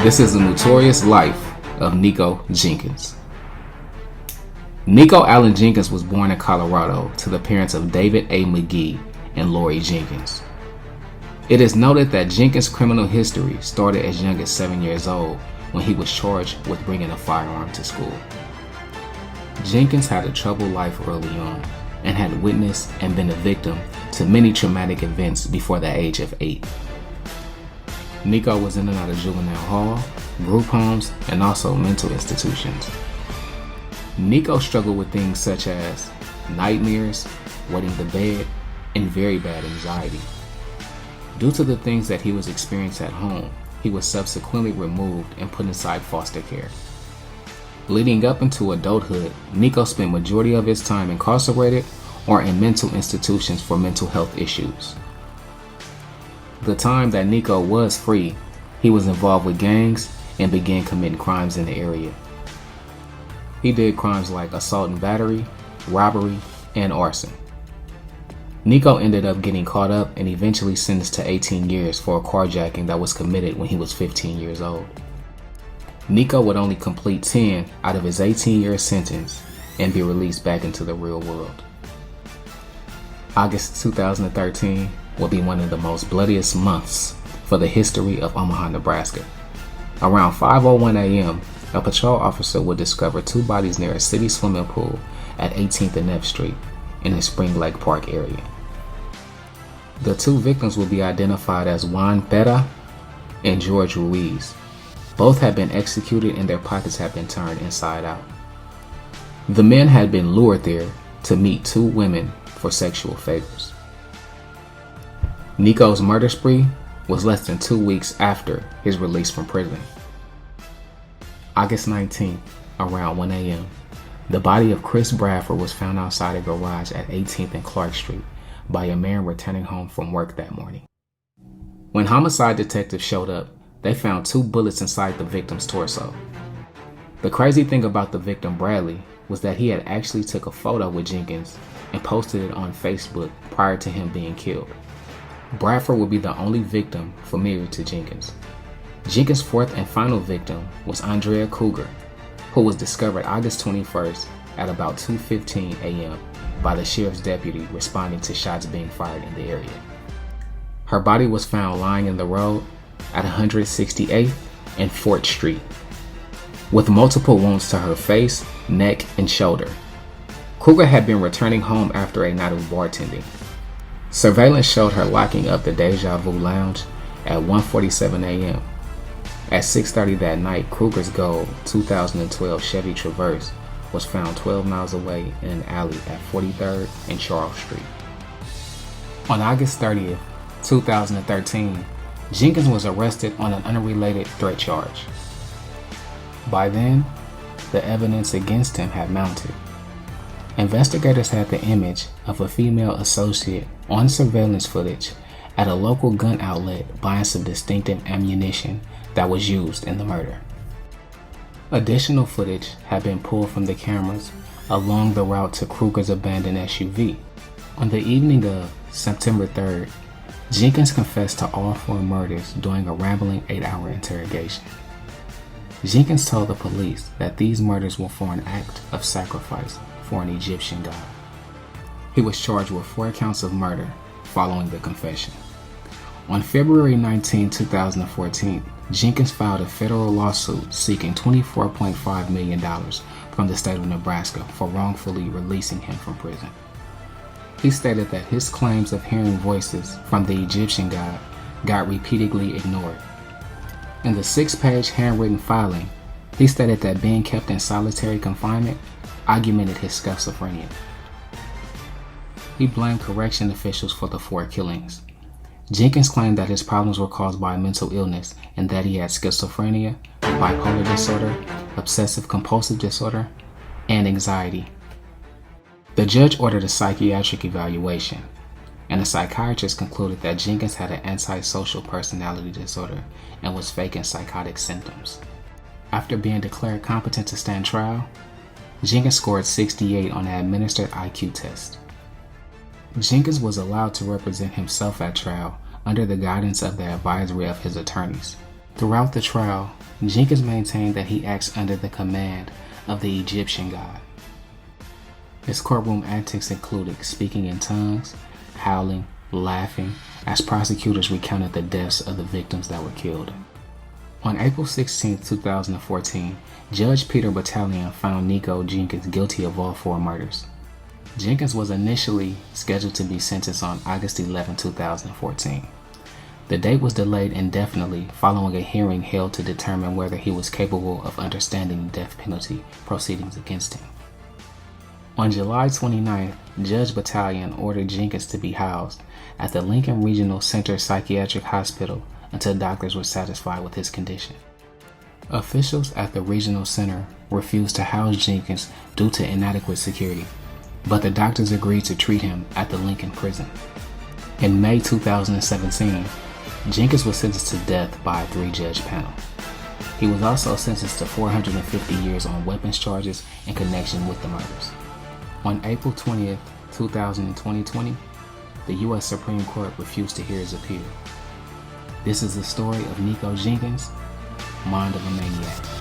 This is the notorious life of Nikko Jenkins. Nikko Allen Jenkins was born in Colorado to the parents of David A. McGee and Lori Jenkins. It is noted that Jenkins' criminal history started as young as 7 years old when he was charged with bringing a firearm to school. Jenkins had a troubled life early on and had witnessed and been a victim to many traumatic events before the age of 8. Nikko was in and out of juvenile hall, group homes, and also mental institutions. Nikko struggled with things such as nightmares, wetting the bed, and very bad anxiety. Due to the things that he was experiencing at home, he was subsequently removed and put inside foster care. Leading up into adulthood, Nikko spent majority of his time incarcerated or in mental institutions for mental health issues. The time that Nikko was free, he was involved with gangs and began committing crimes in the area. He did crimes like assault and battery, robbery, and arson. Nikko ended up getting caught up and eventually sentenced to 18 years for a carjacking that was committed when he was 15 years old. Nikko would only complete 10 out of his 18-year sentence and be released back into the real world. August 2013 will be one of the most bloodiest months for the history of Omaha, Nebraska. Around 5:01 a.m., a patrol officer would discover 2 bodies near a city swimming pool at 18th and F Street in the Spring Lake Park area. The 2 victims will be identified as Juan Pera and George Ruiz. Both had been executed and their pockets had been turned inside out. The men had been lured there to meet 2 women for sexual favors. Nikko's murder spree was less than 2 weeks after his release from prison. August 19th, around 1 a.m., the body of Chris Bradford was found outside a garage at 18th and Clark Street by a man returning home from work that morning. When homicide detectives showed up, they found 2 bullets inside the victim's torso. The crazy thing about the victim, Bradley, was that he had actually took a photo with Jenkins and posted it on Facebook prior to him being killed. Bradford would be the only victim familiar to Jenkins. Jenkins' 4th and final victim was Andrea Cougar, who was discovered August 21st at about 2:15 a.m. by the sheriff's deputy responding to shots being fired in the area. Her body was found lying in the road at 168th and 4th Street, with multiple wounds to her face, neck, and shoulder. Cougar had been returning home after a night of bartending. Surveillance showed her locking up the Deja Vu Lounge at 1:47 a.m. At 6:30 that night, Cougar's gold 2012 Chevy Traverse was found 12 miles away in an alley at 43rd and Charles Street. On August 30th, 2013, Jenkins was arrested on an unrelated threat charge. By then, the evidence against him had mounted. Investigators had the image of a female associate on surveillance footage at a local gun outlet buying some distinctive ammunition that was used in the murder. Additional footage had been pulled from the cameras along the route to Cougar's abandoned SUV. On the evening of September 3rd, Jenkins confessed to all 4 murders during a rambling 8-hour interrogation. Jenkins told the police that these murders were for an act of sacrifice for an Egyptian god. He was charged with 4 counts of murder following the confession. On February 19, 2014, Jenkins filed a federal lawsuit seeking $24.5 million from the state of Nebraska for wrongfully releasing him from prison. He stated that his claims of hearing voices from the Egyptian god got repeatedly ignored. In the 6-page handwritten filing, he stated that being kept in solitary confinement augmented his schizophrenia. He blamed correction officials for the 4 killings. Jenkins claimed that his problems were caused by mental illness and that he had schizophrenia, bipolar disorder, obsessive compulsive disorder, and anxiety. The judge ordered a psychiatric evaluation, and a psychiatrist concluded that Jenkins had an antisocial personality disorder and was faking psychotic symptoms. After being declared competent to stand trial, Jenkins scored 68 on an administered IQ test. Jenkins was allowed to represent himself at trial under the guidance of the advisory of his attorneys. Throughout the trial, Jenkins maintained that he acts under the command of the Egyptian god. His courtroom antics included speaking in tongues, howling, laughing, as prosecutors recounted the deaths of the victims that were killed. On April 16, 2014, Judge Peter Battalion found Nikko Jenkins guilty of all 4 murders. Jenkins was initially scheduled to be sentenced on August 11, 2014. The date was delayed indefinitely following a hearing held to determine whether he was capable of understanding death penalty proceedings against him. On July 29th, Judge Battalion ordered Jenkins to be housed at the Lincoln Regional Center Psychiatric Hospital until doctors were satisfied with his condition. Officials at the regional center refused to house Jenkins due to inadequate security, but the doctors agreed to treat him at the Lincoln prison. In May 2017, Jenkins was sentenced to death by a 3-judge panel. He was also sentenced to 450 years on weapons charges in connection with the murders. On April 20th, 2020, the U.S. Supreme Court refused to hear his appeal. This is the story of Nikko Jenkins, Mind of a Maniac.